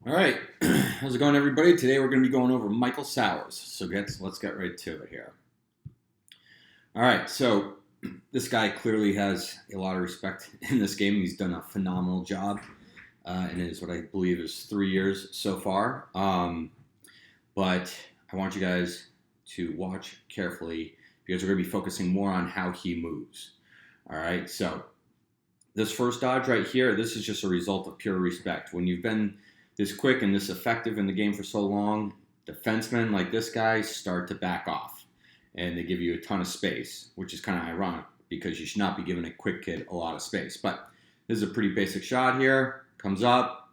All right, how's it going, everybody? Today we're going to be going over Michael Sowers. So let's get right to it here. All right, so this guy clearly has a lot of respect in this game. He's done a phenomenal job in his what I believe is 3 years so far. But I want you guys to watch carefully because we're going to be focusing more on how he moves. All right, so this first dodge right here, this is just a result of pure respect. When you've been this quick and this effective in the game for so long, defensemen like this guy start to back off and they give you a ton of space, which is kind of ironic because you should not be giving a quick kid a lot of space. But this is a pretty basic shot here, comes up,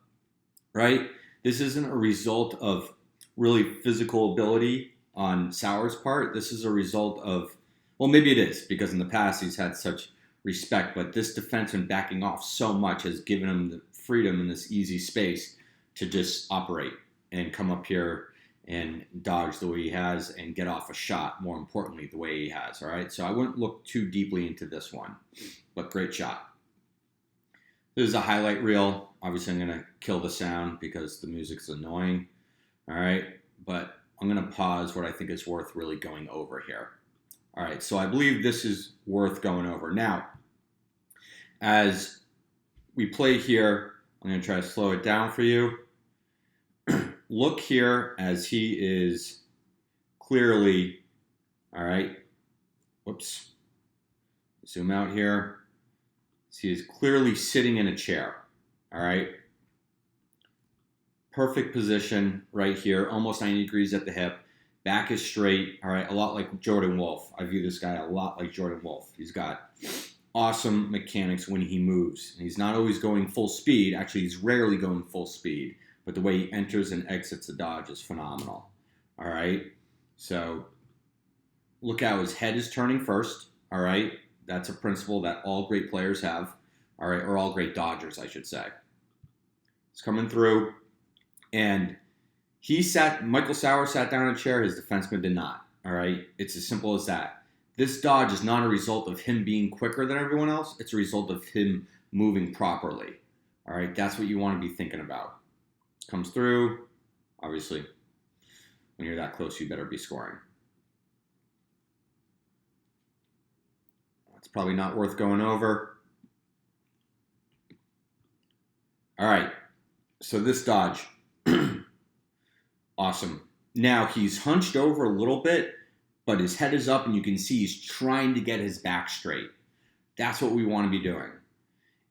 right? This isn't a result of really physical ability on Sowers' part. This is a result of, well, maybe it is because in the past he's had such respect, but this defenseman backing off so much has given him the freedom in this easy space to just operate and come up here and dodge the way he has and get off a shot, more importantly, the way he has, all right? So I wouldn't look too deeply into this one, but great shot. This is a highlight reel. Obviously, I'm going to kill the sound because the music's annoying, all right? But I'm going to pause what I think is worth really going over here. All right, so I believe this is worth going over. Now, as we play here, I'm going to try to slow it down for you. Look here as he is clearly, all right, whoops, zoom out here. He is clearly sitting in a chair, all right? Perfect position right here, almost 90 degrees at the hip. Back is straight, all right? A lot like Jordan Wolf. I view this guy a lot like Jordan Wolf. He's got awesome mechanics when he moves. And he's not always going full speed. Actually, he's rarely going full speed. But the way he enters and exits the dodge is phenomenal, all right? So look how his head is turning first, all right? That's a principle that all great players have, all right? Or all great dodgers, I should say. It's coming through. And Michael Sowers sat down in a chair, his defenseman did not, all right? It's as simple as that. This dodge is not a result of him being quicker than everyone else. It's a result of him moving properly, all right? That's what you want to be thinking about. Comes through. Obviously, when you're that close, you better be scoring. It's probably not worth going over. All right, so this dodge, awesome. Now he's hunched over a little bit, but his head is up and you can see he's trying to get his back straight. That's what we want to be doing.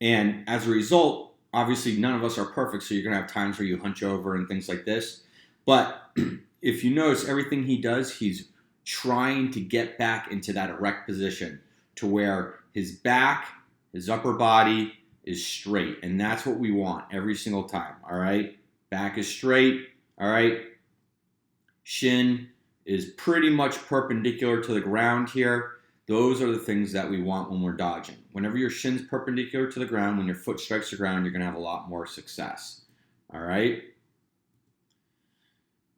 And as a result, obviously none of us are perfect, so you're going to have times where you hunch over and things like this. But if you notice everything he does, he's trying to get back into that erect position to where his back, his upper body is straight. And that's what we want every single time, all right? Back is straight, all right? Shin is pretty much perpendicular to the ground here. Those are the things that we want when we're dodging. Whenever your shin's perpendicular to the ground, when your foot strikes the ground, you're going to have a lot more success. All right?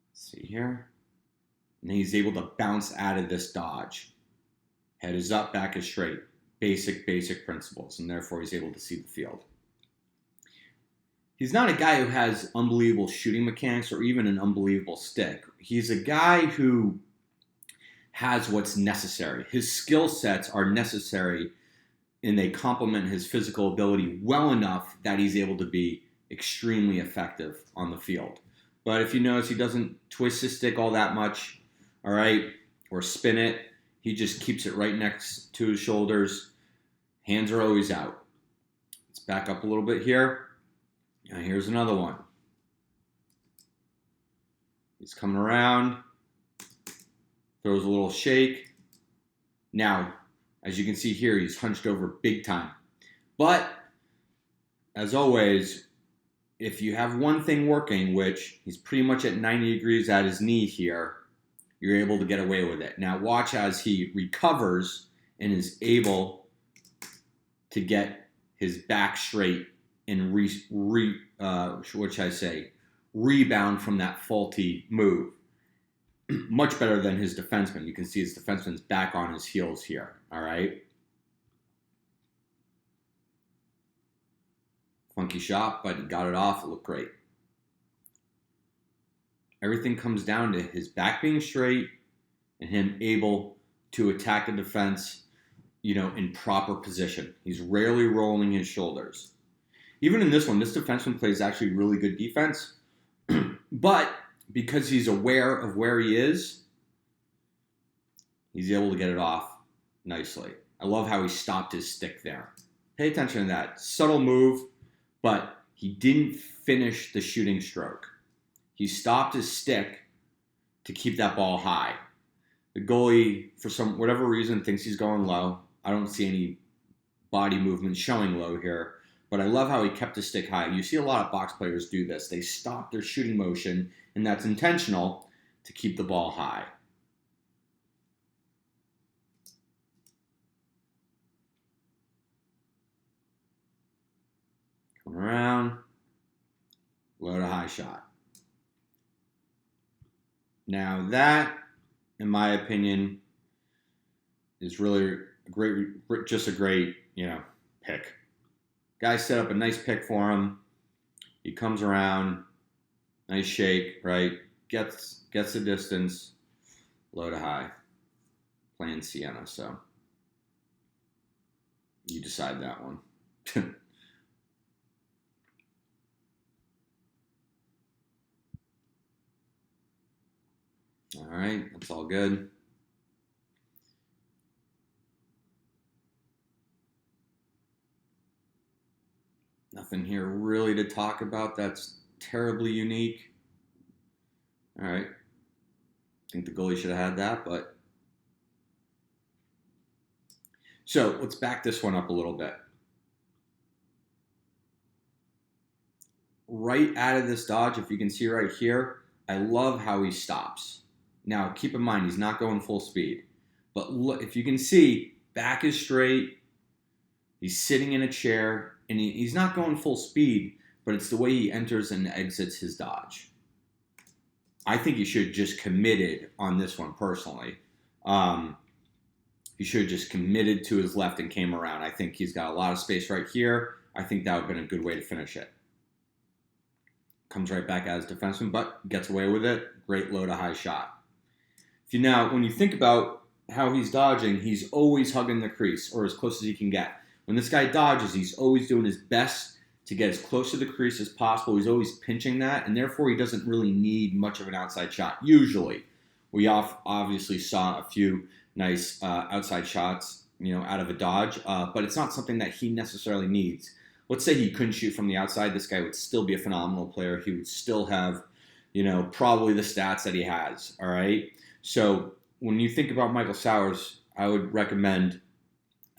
Let's see here. And he's able to bounce out of this dodge. Head is up, back is straight. Basic principles, and therefore he's able to see the field. He's not a guy who has unbelievable shooting mechanics or even an unbelievable stick. He's a guy who has what's necessary. His skill sets are necessary and they complement his physical ability well enough that he's able to be extremely effective on the field. But if you notice, he doesn't twist his stick all that much, all right, or spin it. He just keeps it right next to his shoulders. Hands are always out. Let's back up a little bit here. Now here's another one. He's coming around. Throws a little shake. Now, as you can see here, he's hunched over big time. But, as always, if you have one thing working, which he's pretty much at 90 degrees at his knee here, you're able to get away with it. Now, watch as he recovers and is able to get his back straight and rebound from that faulty move. Much better than his defenseman. You can see his defenseman's back on his heels here, all right? Funky shot, but he got it off. It looked great. Everything comes down to his back being straight and him able to attack the defense, in proper position. He's rarely rolling his shoulders. Even in this one, this defenseman plays actually really good defense, but because he's aware of where he is, he's able to get it off nicely. I love how he stopped his stick there. Pay attention to that. Subtle move, but he didn't finish the shooting stroke. He stopped his stick to keep that ball high. The goalie, for whatever reason, thinks he's going low. I don't see any body movement showing low here, but I love how he kept his stick high. You see a lot of box players do this. They stop their shooting motion, and that's intentional to keep the ball high. Come around, low to high shot. Now that, in my opinion, is really a great pick. Guy set up a nice pick for him. He comes around, nice shake, right? Gets the distance, low to high. Playing Sienna, so you decide that one. All right, that's all good. Nothing here really to talk about that's terribly unique. All right. I think the goalie should have had that, but. So let's back this one up a little bit. Right out of this dodge, if you can see right here, I love how he stops. Now, keep in mind, he's not going full speed. But look, if you can see, back is straight. He's sitting in a chair, and he's not going full speed, but it's the way he enters and exits his dodge. I think he should have just committed on this one personally. He should have just committed to his left and came around. I think he's got a lot of space right here. I think that would have been a good way to finish it. Comes right back as defenseman, but gets away with it. Great low to high shot. When you think about how he's dodging, he's always hugging the crease or as close as he can get. When this guy dodges, he's always doing his best to get as close to the crease as possible. He's always pinching that, and therefore he doesn't really need much of an outside shot. Usually, we obviously saw a few nice outside shots, out of a dodge, but it's not something that he necessarily needs. Let's say he couldn't shoot from the outside. This guy would still be a phenomenal player. He would still have, probably the stats that he has, all right? So when you think about Michael Sowers, I would recommend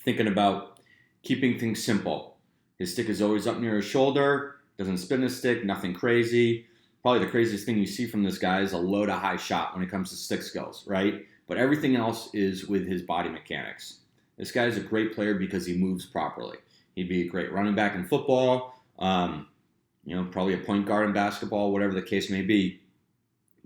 thinking about keeping things simple. His stick is always up near his shoulder, doesn't spin his stick, nothing crazy. Probably the craziest thing you see from this guy is a low to high shot when it comes to stick skills, right? But everything else is with his body mechanics. This guy is a great player because he moves properly. He'd be a great running back in football, probably a point guard in basketball, whatever the case may be.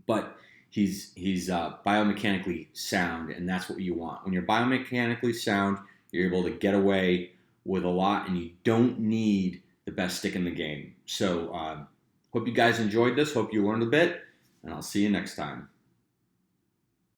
But he's biomechanically sound, and that's what you want. When you're biomechanically sound, you're able to get away with a lot, and you don't need the best stick in the game. So hope you guys enjoyed this. Hope you learned a bit, and I'll see you next time.